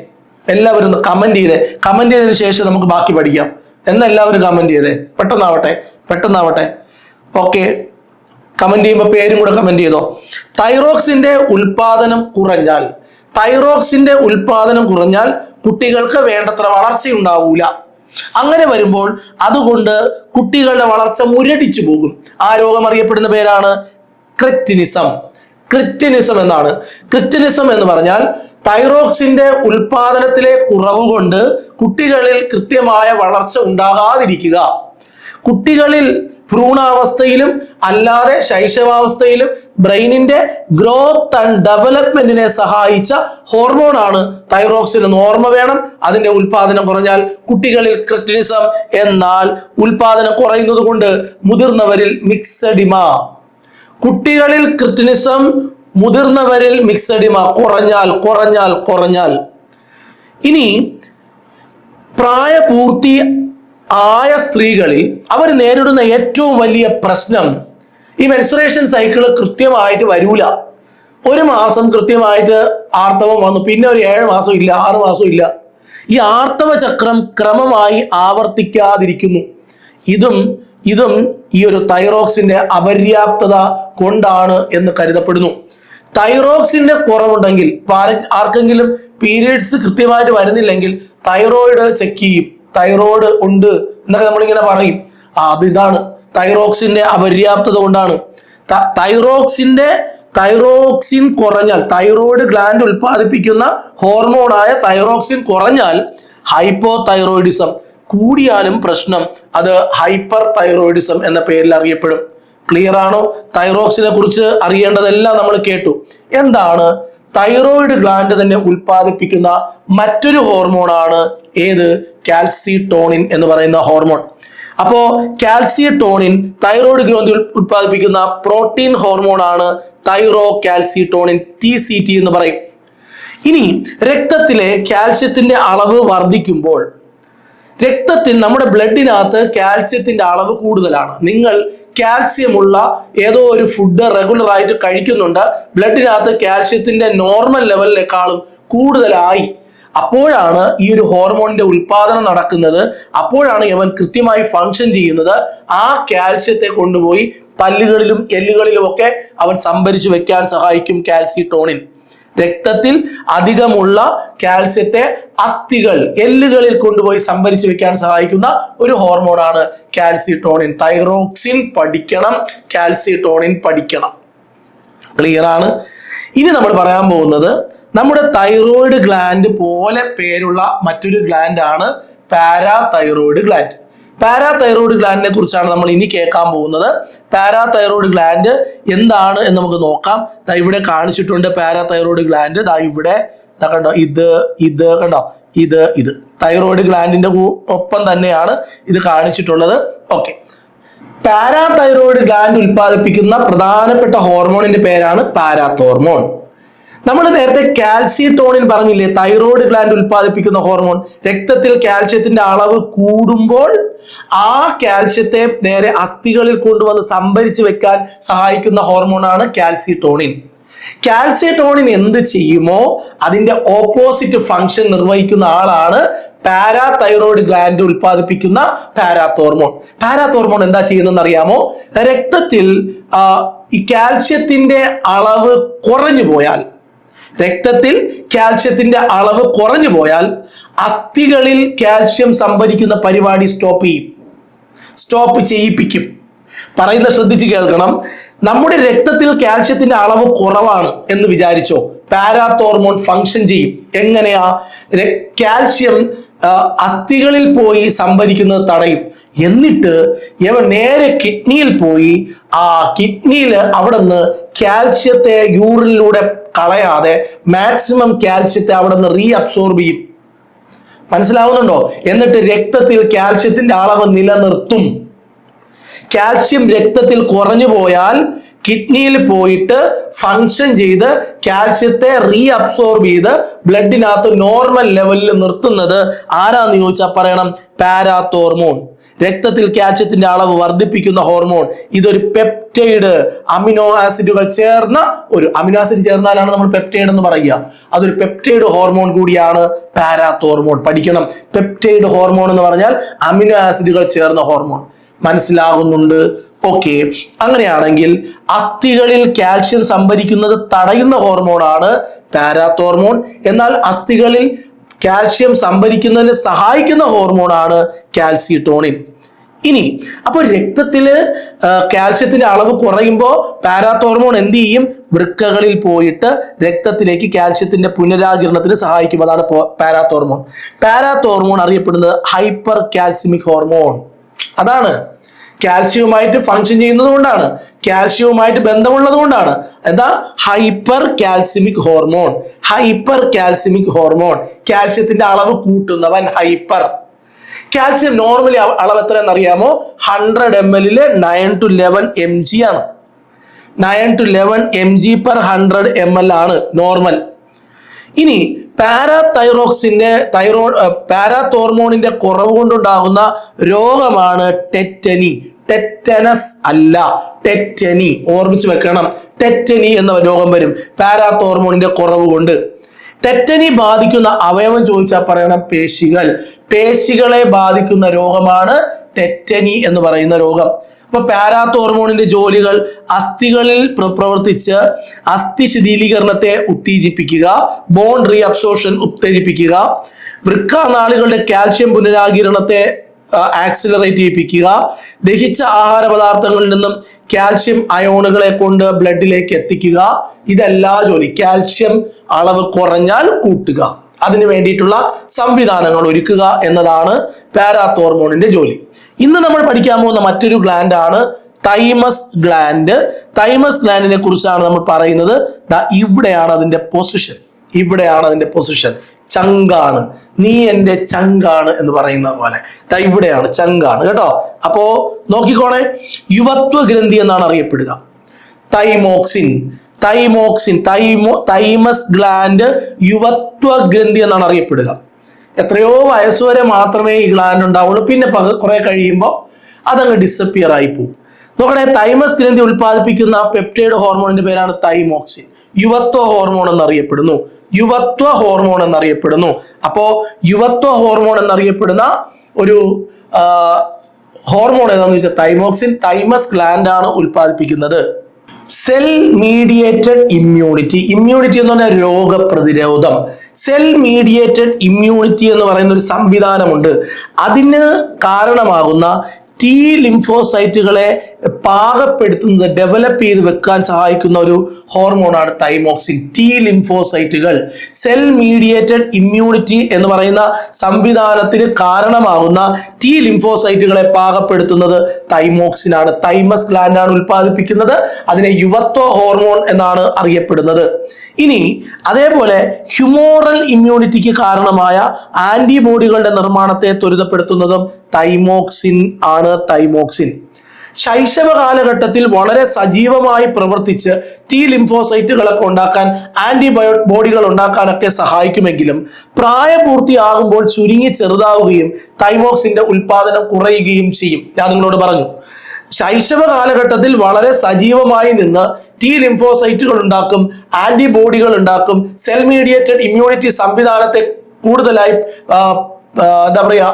എല്ലാവരും ഒന്ന് കമന്റ് ചെയ്തേ. കമന്റ് ചെയ്തതിനു ശേഷം നമുക്ക് ബാക്കി പഠിക്കാം. എല്ലാവരും കമന്റ് ചെയ്തേ. പെട്ടെന്നാവട്ടെ. ഓക്കെ, കമന്റ് ചെയ്യുമ്പോൾ പേരും കൂടെ കമന്റ് ചെയ്തോ. തൈറോക്സിന്റെ ഉൽപാദനം കുറഞ്ഞാൽ കുട്ടികൾക്ക് വേണ്ടത്ര വളർച്ചയുണ്ടാവൂല. അങ്ങനെ വരുമ്പോൾ അതുകൊണ്ട് കുട്ടികളുടെ വളർച്ച മുരടിച്ചു പോകും. ആ രോഗം അറിയപ്പെടുന്ന പേരാണ് ക്രിറ്റിനിസം എന്നാണ്. ക്രിറ്റിനിസം എന്ന് പറഞ്ഞാൽ തൈറോക്സിന്റെ ഉൽപാദനത്തിലെ കുറവ് കൊണ്ട് കുട്ടികളിൽ കൃത്യമായ വളർച്ച ഉണ്ടാകാതിരിക്കുക. കുട്ടികളിൽ ഭ്രൂണാവസ്ഥയിലും അല്ലാതെ ശൈശവാവസ്ഥയിലും ബ്രെയിനിന്റെ ഗ്രോത്ത് ആൻഡ് ഡെവലപ്മെന്റിനെ സഹായിച്ച ഹോർമോണാണ് തൈറോക്സിൻ എന്ന് ഓർമ്മ വേണം. അതിന്റെ ഉൽപാദനം കുറഞ്ഞാൽ കുട്ടികളിൽ ക്രിറ്റിനിസം. എന്നാൽ ഉൽപാദനം കുറയുന്നത് കൊണ്ട് മുതിർന്നവരിൽ മിക്സഡിമ. കുട്ടികളിൽ ക്രിറ്റിനിസം, മുതിർന്നവരിൽ മിക്സഡിമ. കുറഞ്ഞാൽ. ഇനി പ്രായപൂർത്തി ആയ സ്ത്രീകളിൽ അവർ നേരിടുന്ന ഏറ്റവും വലിയ പ്രശ്നം, ഈ മെൻസ്ട്രുവേഷൻ സൈക്കിള് കൃത്യമായിട്ട് വരൂല. ഒരു മാസം കൃത്യമായിട്ട് ആർത്തവം വന്നു, പിന്നെ ഒരു 7 മാസം ഇല്ല, 6 മാസം ഇല്ല. ഈ ആർത്തവ ചക്രം ക്രമമായി ആവർത്തിക്കാതിരിക്കുന്നു. ഇതും ഈ ഒരു തൈറോക്സിന്റെ അപര്യാപ്തത കൊണ്ടാണ് എന്ന് കരുതപ്പെടുന്നു. തൈറോക്സിന്റെ കുറവുണ്ടെങ്കിൽ, ആർക്കെങ്കിലും പീരിയഡ്സ് കൃത്യമായിട്ട് വരുന്നില്ലെങ്കിൽ തൈറോയിഡ് ചെക്ക് ചെയ്യും. തൈറോയ്ഡ് ഉണ്ട് എന്നൊക്കെ നമ്മളിങ്ങനെ പറയും. ഇതാണ് തൈറോക്സിന്റെ അപര്യാപ്തത കൊണ്ടാണ്. തൈറോക്സിൻ കുറഞ്ഞാൽ, തൈറോയ്ഡ് ഗ്ലാൻഡ് ഉൽപ്പാദിപ്പിക്കുന്ന ഹോർമോണായ തൈറോക്സിൻ കുറഞ്ഞാൽ ഹൈപ്പോ തൈറോയിഡിസം, കൂടിയാലും പ്രശ്നം, അത് ഹൈപ്പർ തൈറോയിഡിസം എന്ന പേരിൽ അറിയപ്പെടും. ക്ലിയർ ആണോ? തൈറോക്സിനെ കുറിച്ച് അറിയേണ്ടതെല്ലാം നമ്മൾ കേട്ടു. എന്താണ് തൈറോയിഡ് ഗ്ലാൻഡ് തന്നെ ഉൽപ്പാദിപ്പിക്കുന്ന മറ്റൊരു ഹോർമോണാണ് ഏത്? കാൽസിട്ടോണിൻ എന്ന് പറയുന്ന ഹോർമോൺ. അപ്പോ കാൽസിട്ടോണിൻ തൈറോയ്ഡ് ഗ്രന്ഥി ഉൽപ്പാദിപ്പിക്കുന്ന പ്രോട്ടീൻ ഹോർമോണാണ് തൈറോ കാൽസിട്ടോണിൻ, TCT എന്ന് പറയും. ഇനി രക്തത്തിലെ കാൽസ്യത്തിന്റെ അളവ് വർദ്ധിക്കുമ്പോൾ രക്തത്തിൽ നമ്മുടെ ബ്ലഡിനകത്ത് കാൽസ്യത്തിന്റെ അളവ് കൂടുതലാണ്. നിങ്ങൾ കാൽസ്യം ഉള്ള ഏതോ ഒരു ഫുഡ് റെഗുലർ ആയിട്ട് കഴിക്കുന്നുണ്ട്, ബ്ലഡിനകത്ത് കാൽസ്യത്തിന്റെ നോർമൽ ലെവലിനേക്കാളും കൂടുതലായി. അപ്പോഴാണ് ഈ ഒരു ഹോർമോണിന്റെ ഉൽപാദനം നടക്കുന്നത്. അപ്പോഴാണ് ഇവൻ കൃത്യമായി ഫങ്ഷൻ ചെയ്യുന്നത്. ആ കാൽസ്യത്തെ കൊണ്ടുപോയി പല്ലുകളിലും എല്ലുകളിലും ഒക്കെ അവൻ സംഭരിച്ചു വെക്കാൻ സഹായിക്കും കാൽസിട്ടോണിൻ. രക്തത്തിൽ അധികമുള്ള കാൽസ്യത്തെ അസ്ഥികൾ, എല്ലുകളിൽ കൊണ്ടുപോയി സംഭരിച്ചു വെക്കാൻ സഹായിക്കുന്ന ഒരു ഹോർമോണാണ് കാൽസിട്ടോണിൻ. തൈറോക്സിൻ പഠിക്കണം, കാൽസിട്ടോണിൻ പഠിക്കണം. ക്ലിയർ ആണ്? ഇനി നമ്മൾ പറയാൻ പോകുന്നത് നമ്മുടെ തൈറോയിഡ് ഗ്ലാൻഡ് പോലെ പേരുള്ള മറ്റൊരു ഗ്ലാൻഡ് ആണ് പാരാതൈറോയിഡ് ഗ്ലാൻഡ്. പാരാതൈറോയിഡ് ഗ്ലാൻഡിനെ കുറിച്ചാണ് നമ്മൾ ഇനി കേൾക്കാൻ പോകുന്നത്. പാരാതൈറോയിഡ് ഗ്ലാൻഡ് എന്താണ് എന്ന് നമുക്ക് നോക്കാം. ദാ ഇവിടെ കാണിച്ചിട്ടുണ്ട് പാരാതൈറോയിഡ് ഗ്ലാൻഡ്. ദാ ഇവിടെ കണ്ടോ, ഇത് കണ്ടോ, ഇത് തൈറോയിഡ് ഗ്ലാൻഡിന്റെ ഒപ്പം തന്നെയാണ് ഇത് കാണിച്ചിട്ടുള്ളത്. ഓക്കെ, പാരാതൈറോയിഡ് ഗ്ലാൻഡ് ഉൽപ്പാദിപ്പിക്കുന്ന പ്രധാനപ്പെട്ട ഹോർമോണിന്റെ പേരാണ് പാരാതോർമോൺ. നമ്മൾ നേരത്തെ കാൽസിട്ടോണിൻ പറഞ്ഞില്ലേ, തൈറോയിഡ് ഗ്ലാൻഡ് ഉൽപ്പാദിപ്പിക്കുന്ന ഹോർമോൺ. രക്തത്തിൽ കാൽസ്യത്തിന്റെ അളവ് കൂടുമ്പോൾ ആ കാൽസ്യത്തെ നേരെ അസ്ഥികളിൽ കൊണ്ടുവന്ന് സംഭരിച്ചു വെക്കാൻ സഹായിക്കുന്ന ഹോർമോണാണ് കാൽസിട്ടോണിൻ. കാൽസിട്ടോണിൻ എന്ത് ചെയ്യുമോ അതിന്റെ ഓപ്പോസിറ്റ് ഫംഗ്ഷൻ നിർവഹിക്കുന്ന ആളാണ് പാരാതൈറോയിഡ് ഗ്ലാൻഡ് ഉൽപ്പാദിപ്പിക്കുന്ന പാരാതോർമോൺ. പാരാതോർമോൺ എന്താ ചെയ്യുന്നതെന്ന് അറിയാമോ? രക്തത്തിൽ ഈ കാൽസ്യത്തിന്റെ അളവ് കുറഞ്ഞു പോയാൽ, രക്തത്തിൽ കാൽസ്യത്തിന്റെ അളവ് കുറഞ്ഞു പോയാൽ അസ്ഥികളിൽ കാൽസ്യം സംഭരിക്കുന്ന പരിപാടി സ്റ്റോപ്പ് ചെയ്യിപ്പിക്കും. പറയുന്ന ശ്രദ്ധിച്ച് കേൾക്കണം. നമ്മുടെ രക്തത്തിൽ കാൽസ്യത്തിന്റെ അളവ് കുറവാണ് എന്ന് വിചാരിച്ചോ, പാരാതോർമോൺ ഫങ്ഷൻ ചെയ്യും. എങ്ങനെയാ? കാൽസ്യം അസ്ഥികളിൽ പോയി സംഭരിക്കുന്നത് തടയും. എന്നിട്ട് ഇവ നേരെ കിഡ്നിയിൽ പോയി ആ കിഡ്നിയിൽ അവിടെ നിന്ന് കാൽസ്യത്തെ യൂറിനിലൂടെ കളയാതെ മാക്സിമം കാൽസ്യത്തെ അവിടെ നിന്ന് റീഅബ്സോർബ് ചെയ്യും. മനസ്സിലാവുന്നുണ്ടോ? എന്നിട്ട് രക്തത്തിൽ കാൽസ്യത്തിന്റെ അളവ് നിലനിർത്തും. കാൽസ്യം രക്തത്തിൽ കുറഞ്ഞു പോയാൽ കിഡ്നിയിൽ പോയിട്ട് ഫങ്ഷൻ ചെയ്ത് കാൽസ്യത്തെ റീഅബ്സോർബ് ചെയ്ത് ബ്ലഡിനകത്ത് നോർമൽ ലെവലിൽ നിർത്തുന്നത് ആരാന്ന് ചോദിച്ചാൽ പറയണം, പാരാതോർമോൺ. രക്തത്തിൽ കാൽസ്യത്തിന്റെ അളവ് വർദ്ധിപ്പിക്കുന്ന ഹോർമോൺ. ഇതൊരു പെപ്റ്റൈഡ്, അമിനോ ആസിഡുകൾ ചേർന്ന ഒരു അമിനോ ആസിഡ് ചേർന്നാലാണ് നമ്മൾ പെപ്റ്റൈഡ് എന്ന് പറയുക. അതൊരു പെപ്റ്റൈഡ് ഹോർമോൺ കൂടിയാണ് പാരാതോർമോൺ. പഠിക്കണം, പെപ്റ്റൈഡ് ഹോർമോൺ എന്ന് പറഞ്ഞാൽ അമിനോ ആസിഡുകൾ ചേർന്ന ഹോർമോൺ. മനസ്സിലാകുന്നുണ്ട്? ഓക്കെ, അങ്ങനെയാണെങ്കിൽ അസ്ഥികളിൽ കാൽസ്യം സംഭരിക്കുന്നത് തടയുന്ന ഹോർമോണാണ് പാരാതോർമോൺ. എന്നാൽ അസ്ഥികളിൽ കാൽസ്യം സംഭരിക്കുന്നതിന് സഹായിക്കുന്ന ഹോർമോണാണ് കാൽസിട്ടോണിൻ. ഇനി അപ്പോൾ രക്തത്തില് കാൽസ്യത്തിന്റെ അളവ് കുറയുമ്പോൾ പാരാതോർമോൺ എന്ത് ചെയ്യും? വൃക്കകളിൽ പോയിട്ട് രക്തത്തിലേക്ക് കാൽസ്യത്തിന്റെ പുനരാകിരണത്തിന് സഹായിക്കും. അതാണ് പാരാതോർമോൺ. പാരാതോർമോൺ അറിയപ്പെടുന്നത് ഹൈപ്പർ കാൽസ്യമിക് ഹോർമോൺ. അതാണ് കാൽസ്യവുമായിട്ട് ഫങ്ഷൻ ചെയ്യുന്നത് കൊണ്ടാണ്, കാൽസ്യവുമായിട്ട് ബന്ധമുള്ളത് കൊണ്ടാണ്. എന്താ? Hypercalcaemic hormone. Hypercalcaemic hormone, കാൽസ്യത്തിന്റെ അളവ് കൂട്ടുന്നവൻ ഹൈപ്പർ. കാൽസ്യം നോർമലി അളവ് എത്രയെന്ന് അറിയാമോ? 100 ml 9 to 11 mg ആണ്. 9 to 11 mg per 100 ml ആണ് നോർമൽ. ഇനി പാരാതോർമോണിന്റെ കുറവ് കൊണ്ടുണ്ടാകുന്ന രോഗമാണ് ടെറ്റനി. ടെറ്റനസ് അല്ല, ടെറ്റനി. ഓർമ്മിച്ച് വെക്കണം, ടെറ്റനി എന്ന രോഗം വരും പാരാതോർമോണിന്റെ കുറവ് കൊണ്ട്. ടെറ്റനി ബാധിക്കുന്ന അവയവം ചോദിച്ചാൽ പറയണം പേശികൾ. പേശികളെ ബാധിക്കുന്ന രോഗമാണ് ടെറ്റനി എന്ന് പറയുന്ന രോഗം. അപ്പൊ പാരാതോർമോണിന്റെ ജോലികൾ അസ്ഥികളിൽ പ്രവർത്തിച്ച് അസ്ഥി ശിഥിലീകരണത്തെ ഉത്തേജിപ്പിക്കുക, ബോൺ റീഅബ്സോർഷൻ ഉത്തേജിപ്പിക്കുക, വൃക്കനാളികളുടെ കാൽസ്യം പുനരാകിരണത്തെ ആക്സിലറേറ്റ് ചെയ്യിപ്പിക്കുക, ദഹിച്ച ആഹാര പദാർത്ഥങ്ങളിൽ നിന്നും കാൽസ്യം അയോണുകളെ കൊണ്ട് ബ്ലഡിലേക്ക് എത്തിക്കുക. ഇതെല്ലാ ജോലി. കാൽസ്യം അളവ് കുറഞ്ഞാൽ കൂട്ടുക, അതിനു വേണ്ടിയിട്ടുള്ള സംവിധാനങ്ങൾ ഒരുക്കുക എന്നതാണ് പാരാതോർമോണിന്റെ ജോലി. ഇന്ന് നമ്മൾ പഠിക്കാൻ പോകുന്ന മറ്റൊരു ഗ്ലാൻഡ് ആണ് തൈമസ് ഗ്ലാൻഡ്. തൈമസ് ഗ്ലാൻഡിനെ കുറിച്ചാണ് നമ്മൾ പറയുന്നത്. ഇവിടെയാണ് അതിന്റെ പൊസിഷൻ. ഇവിടെയാണ് അതിന്റെ പൊസിഷൻ. ചങ്കാണ്, നീ എൻ്റെ ചങ്കാണ് എന്ന് പറയുന്ന പോലെ ഇവിടെയാണ്, ചങ്കാണ് കേട്ടോ. അപ്പോ നോക്കിക്കോണേ, യുവത്വ ഗ്രന്ഥി എന്നാണ് അറിയപ്പെടുക. തൈമസ് ഗ്ലാൻഡ് യുവത്വ ഗ്രന്ഥി എന്നാണ് അറിയപ്പെടുക. എത്രയോ വയസ്സ് വരെ മാത്രമേ ഈ ഗ്ലാൻഡ് ഉണ്ടാവുള്ളൂ. പിന്നെ കുറെ കഴിയുമ്പോൾ അതങ്ങ് ഡിസപ്പിയർ ആയി പോകും. നോക്കണേ, തൈമസ് ഗ്രന്ഥി ഉൽപ്പാദിപ്പിക്കുന്ന പെപ്റ്റൈഡ് ഹോർമോണിന്റെ പേരാണ് തൈമോക്സിൻ. യുവത്വ ഹോർമോൺ എന്നറിയപ്പെടുന്നു. യുവത്വ ഹോർമോൺ എന്നറിയപ്പെടുന്നു. അപ്പോ യുവത്വ ഹോർമോൺ എന്നറിയപ്പെടുന്ന ഒരു ഹോർമോൺ ഏതാണെന്ന് വെച്ചാൽ തൈമോക്സിൻ. തൈമസ് ഗ്ലാൻഡ് ആണ് ഉൽപ്പാദിപ്പിക്കുന്നത്. Cell mediated immunity. ഇമ്മ്യൂണിറ്റി എന്ന് പറഞ്ഞാൽ രോഗപ്രതിരോധം. സെൽ മീഡിയേറ്റഡ് ഇമ്മ്യൂണിറ്റി എന്ന് പറയുന്ന ഒരു സംവിധാനമുണ്ട്. അതിന് കാരണമാകുന്ന ടി ലിംഫോസൈറ്റുകളെ പാകപ്പെടുത്തുന്നത്, ഡെവലപ്പ് ചെയ്ത് വെക്കാൻ സഹായിക്കുന്ന ഒരു ഹോർമോണാണ് തൈമോക്സിൻ. ടി ലിംഫോസൈറ്റുകൾ, സെൽ മീഡിയേറ്റഡ് ഇമ്മ്യൂണിറ്റി എന്ന് പറയുന്ന സംവിധാനത്തിന് കാരണമാകുന്ന ടി ലിംഫോസൈറ്റുകളെ പാകപ്പെടുത്തുന്നത് തൈമോക്സിൻ ആണ്. തൈമസ് ഗ്ലാൻഡ് ആണ് ഉൽപ്പാദിപ്പിക്കുന്നത്. അതിനെ യുവത്വ ഹോർമോൺ എന്നാണ് അറിയപ്പെടുന്നത്. ഇനി അതേപോലെ ഹ്യൂമോറൽ ഇമ്മ്യൂണിറ്റിക്ക് കാരണമായ ആന്റിബോഡികളുടെ നിർമ്മാണത്തെ ത്വരിതപ്പെടുത്തുന്നതും തൈമോക്സിൻ ആണ്. തൈമോക്സിൻ ശൈശവ കാലഘട്ടത്തിൽ വളരെ സജീവമായി പ്രവർത്തിച്ച് ടി ലിംഫോസൈറ്റുകളൊക്കെ ഉണ്ടാക്കാൻ, ആന്റിബോഡികൾ ഉണ്ടാക്കാനൊക്കെ സഹായിക്കുമെങ്കിലും പ്രായപൂർത്തിയാകുമ്പോൾ ചുരുങ്ങി ചെറുതാവുകയും തൈമോക്സിന്റെ ഉൽപാദനം കുറയുകയും ചെയ്യും. ഞാൻ നിങ്ങളോട് പറഞ്ഞു, ശൈശവ കാലഘട്ടത്തിൽ വളരെ സജീവമായി നിന്ന് ടി ലിംഫോസൈറ്റുകൾ ഉണ്ടാക്കും, ആന്റിബോഡികൾ ഉണ്ടാക്കും, സെൽ മീഡിയേറ്റഡ് ഇമ്മ്യൂണിറ്റി സംവിധാനത്തെ കൂടുതലായി എന്താ പറയുക,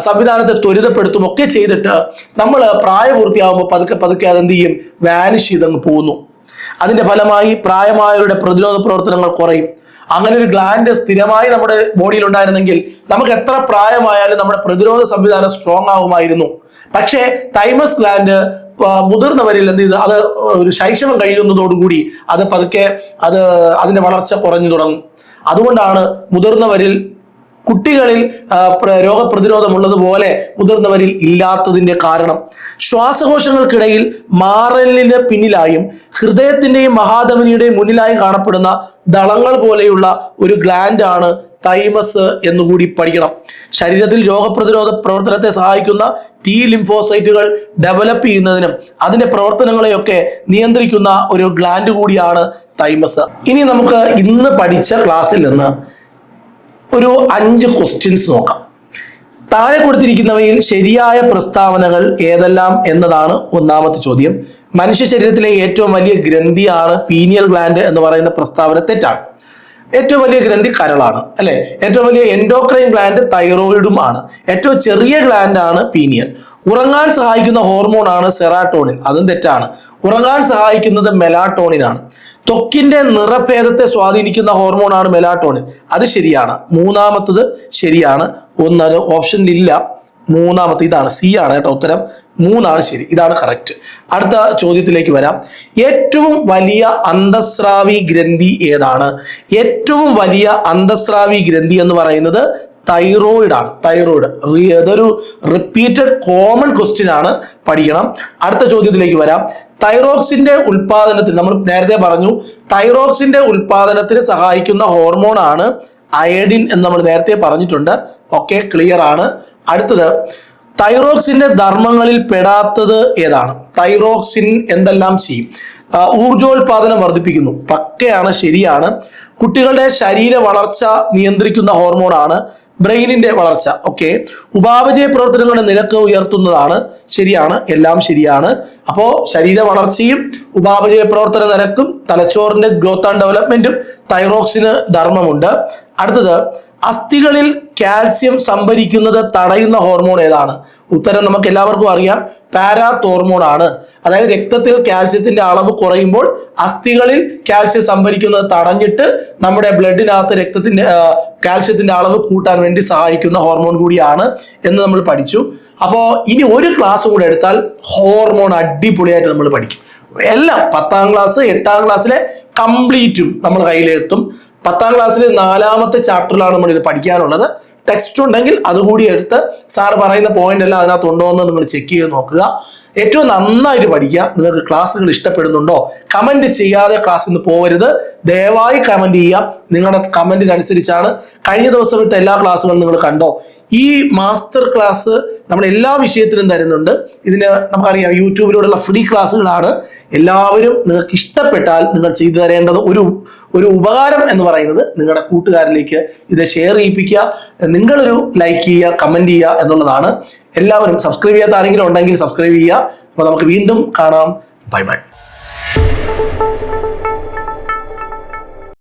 സംവിധാനത്തെ ത്വരിതപ്പെടുത്തും ഒക്കെ ചെയ്തിട്ട് നമ്മൾ പ്രായപൂർത്തിയാകുമ്പോൾ പതുക്കെ പതുക്കെ അതെന്ത് ചെയ്യും, വാനിഷ് ചെയ്തങ്ങ് പോകുന്നു. അതിന്റെ ഫലമായി പ്രായമായവരുടെ പ്രതിരോധ പ്രവർത്തനങ്ങൾ കുറയും. അങ്ങനെ ഒരു ഗ്ലാൻഡ് സ്ഥിരമായി നമ്മുടെ ബോഡിയിൽ ഉണ്ടായിരുന്നെങ്കിൽ നമുക്ക് എത്ര പ്രായമായാലും നമ്മുടെ പ്രതിരോധ സംവിധാനം സ്ട്രോങ് ആവുമായിരുന്നു. പക്ഷേ തൈമസ് ഗ്ലാൻഡ് മുതിർന്നവരിൽ എന്ത് ചെയ്തു, അത് ഒരു ശൈശവം കഴിയുന്നതോടുകൂടി അത് പതുക്കെ അതിന്റെ വളർച്ച കുറഞ്ഞു തുടങ്ങും. അതുകൊണ്ടാണ് മുതിർന്നവരിൽ, കുട്ടികളിൽ രോഗപ്രതിരോധമുള്ളതുപോലെ മുതിർന്നവരിൽ ഇല്ലാത്തതിന്റെ കാരണം. ശ്വാസകോശങ്ങൾക്കിടയിൽ മാറലിന് പിന്നിലായും ഹൃദയത്തിന്റെയും മഹാധമനിയുടെയും മുന്നിലായും കാണപ്പെടുന്ന ദളങ്ങൾ പോലെയുള്ള ഒരു ഗ്ലാൻഡ് ആണ് തൈമസ് എന്നുകൂടി പഠിക്കണം. ശരീരത്തിൽ രോഗപ്രതിരോധ പ്രവർത്തനത്തെ സഹായിക്കുന്ന ടി ലിംഫോസൈറ്റുകൾ ഡെവലപ്പ് ചെയ്യുന്നതിനും അതിന്റെ പ്രവർത്തനങ്ങളെയൊക്കെ നിയന്ത്രിക്കുന്ന ഒരു ഗ്ലാൻഡ് കൂടിയാണ് തൈമസ്. ഇനി നമുക്ക് ഇന്ന് പഠിച്ച ക്ലാസ്സിൽ നിന്ന് ഒരു 5 ക്വസ്റ്റ്യൻസ് നോക്കാം. താഴെ കൊടുത്തിരിക്കുന്നവയിൽ ശരിയായ പ്രസ്താവനകൾ ഏതെല്ലാം എന്നതാണ് ഒന്നാമത്തെ ചോദ്യം. മനുഷ്യ ശരീരത്തിലെ ഏറ്റവും വലിയ ഗ്രന്ഥിയാണ് പീനിയൽ ഗ്ലാൻഡ് എന്ന് പറയുന്ന പ്രസ്താവന തെറ്റാണ്. ഏറ്റവും വലിയ ഗ്രന്ഥി കരളാണ്, അല്ലെ? ഏറ്റവും വലിയ എൻഡോക്രൈൻ ഗ്ലാൻഡ് തൈറോയിഡും ആണ്. ഏറ്റവും ചെറിയ ഗ്ലാൻഡ് ആണ് പീനിയൽ. ഉറങ്ങാൻ സഹായിക്കുന്ന ഹോർമോൺ ആണ് സെറാട്ടോണിൻ, അതും തെറ്റാണ്. ഉറങ്ങാൻ സഹായിക്കുന്നത് മെലാട്ടോണിൻ ആണ്. ത്വക്കിന്റെ നിറഭേദത്തെ സ്വാധീനിക്കുന്ന ഹോർമോൺ ആണ് മെലാട്ടോണിൻ, അത് ശരിയാണ്. മൂന്നാമത്തത് ശരിയാണ്, ഒന്നത് ഓപ്ഷനിലില്ല. മൂന്നാമത്തെ ഇതാണ്, സി ആണ് കേട്ടോ ഉത്തരം. 3 ശരി, ഇതാണ് കറക്റ്റ്. അടുത്ത ചോദ്യത്തിലേക്ക് വരാം. ഏറ്റവും വലിയ അന്തസ്രാവി ഗ്രന്ഥി ഏതാണ്? ഏറ്റവും വലിയ അന്തസ്രാവി ഗ്രന്ഥി എന്ന് പറയുന്നത് തൈറോയിഡ് ആണ്. തൈറോയിഡ് ഇതൊരു റിപ്പീറ്റഡ് കോമൺ ക്വസ്റ്റ്യൻ ആണ്, പഠിക്കണം. അടുത്ത ചോദ്യത്തിലേക്ക് വരാം. തൈറോക്സിന്റെ ഉൽപാദനത്തിന്, നമ്മൾ നേരത്തെ പറഞ്ഞു, തൈറോക്സിന്റെ ഉൽപാദനത്തിന് സഹായിക്കുന്ന ഹോർമോൺ ആണ് അയഡിൻ എന്ന് നമ്മൾ നേരത്തെ പറഞ്ഞിട്ടുണ്ട്. ഓക്കെ, ക്ലിയർ ആണ്. അടുത്തത്, തൈറോക്സിന്റെ ധർമ്മങ്ങളിൽ പെടാത്തത് ഏതാണ്? തൈറോക്സിൻ എന്തെല്ലാം ചെയ്യും? ഊർജോൽപാദനം വർദ്ധിപ്പിക്കുന്നു, പക്കയാണ്, ശരിയാണ്. കുട്ടികളുടെ ശരീര വളർച്ച നിയന്ത്രിക്കുന്ന ഹോർമോൺ ആണ്. ബ്രെയിനിന്റെ വളർച്ച, ഓക്കെ. ഉപാപചയ പ്രവർത്തനങ്ങളുടെ നിരക്ക് ഉയർത്തുന്നതാണ്, ശരിയാണ്, എല്ലാം ശരിയാണ്. അപ്പോ ശരീര വളർച്ചയും ഉപാപചയ പ്രവർത്തന നിരക്കും തലച്ചോറിന്റെ ഗ്രോത്ത് ആൻഡ് ഡെവലപ്മെന്റും തൈറോക്സിന് ധർമ്മമുണ്ട്. അടുത്തത്, അസ്ഥികളിൽ കാൽസ്യം സംഭരിക്കുന്നത് തടയുന്ന ഹോർമോൺ ഏതാണ്? ഉത്തരം നമുക്ക് എല്ലാവർക്കും അറിയാം, പാരാതോർമോൺ ആണ്. അതായത് രക്തത്തിൽ കാൽസ്യത്തിന്റെ അളവ് കുറയുമ്പോൾ അസ്ഥികളിൽ കാൽസ്യം സംഭരിക്കുന്നത് തടഞ്ഞിട്ട് നമ്മുടെ ബ്ലഡിനകത്ത് രക്തത്തിന്റെ കാൽസ്യത്തിന്റെ അളവ് കൂട്ടാൻ വേണ്ടി സഹായിക്കുന്ന ഹോർമോൺ കൂടിയാണ് എന്ന് നമ്മൾ പഠിച്ചു. അപ്പോൾ ഇനി ഒരു ക്ലാസ് കൂടെ എടുത്താൽ ഹോർമോൺ അടിപൊളിയായിട്ട് നമ്മൾ പഠിക്കും. എല്ലാം 10ാം ക്ലാസ് 8ാം ക്ലാസ്സിലെ കംപ്ലീറ്റും നമ്മൾ കയ്യിലെത്തും. 10ാം ക്ലാസ്സിൽ 4ാമത്തെ ചാപ്റ്ററിലാണ് നമ്മൾ ഇത് പഠിക്കാനുള്ളത്. ടെക്സ്റ്റ് ഉണ്ടെങ്കിൽ അതുകൂടി എടുത്ത് സാർ പറയുന്ന പോയിന്റ് എല്ലാം അതിനകത്ത് ഉണ്ടോ എന്ന് നിങ്ങൾ ചെക്ക് ചെയ്ത് നോക്കുക. ഏറ്റവും നന്നായിട്ട് പഠിക്കുക. നിങ്ങൾക്ക് ക്ലാസ്സുകൾ ഇഷ്ടപ്പെടുന്നുണ്ടോ? കമന്റ് ചെയ്യാതെ ക്ലാസ്സിൽ നിന്ന് പോകരുത്. ദയവായി കമന്റ് ചെയ്യുക. നിങ്ങളുടെ കമന്റിനനുസരിച്ചാണ്. കഴിഞ്ഞ ദിവസം ഇട്ട എല്ലാ ക്ലാസ്സുകളും നിങ്ങൾ കണ്ടോ? ഈ മാസ്റ്റർ ക്ലാസ് നമ്മൾ എല്ലാ വിഷയത്തിലും തരുന്നുണ്ട്. ഇതിന് നമുക്കറിയാം യൂട്യൂബിലൂടെയുള്ള ഫ്രീ ക്ലാസ്സുകളാണ്. എല്ലാവരും നിങ്ങൾക്ക് ഇഷ്ടപ്പെട്ടാൽ നിങ്ങൾ ചെയ്തു തരേണ്ടത് ഒരു ഉപകാരം എന്ന് പറയുന്നത് നിങ്ങളുടെ കൂട്ടുകാരിലേക്ക് ഇത് ഷെയർ ചെയ്യിപ്പിക്കുക, നിങ്ങളൊരു ലൈക്ക് ചെയ്യുക, കമന്റ് ചെയ്യുക എന്നുള്ളതാണ്. എല്ലാവരും സബ്സ്ക്രൈബ് ചെയ്യാത്ത ആരെങ്കിലും ഉണ്ടെങ്കിൽ സബ്സ്ക്രൈബ് ചെയ്യുക. അപ്പോൾ നമുക്ക് വീണ്ടും കാണാം. Bye bye.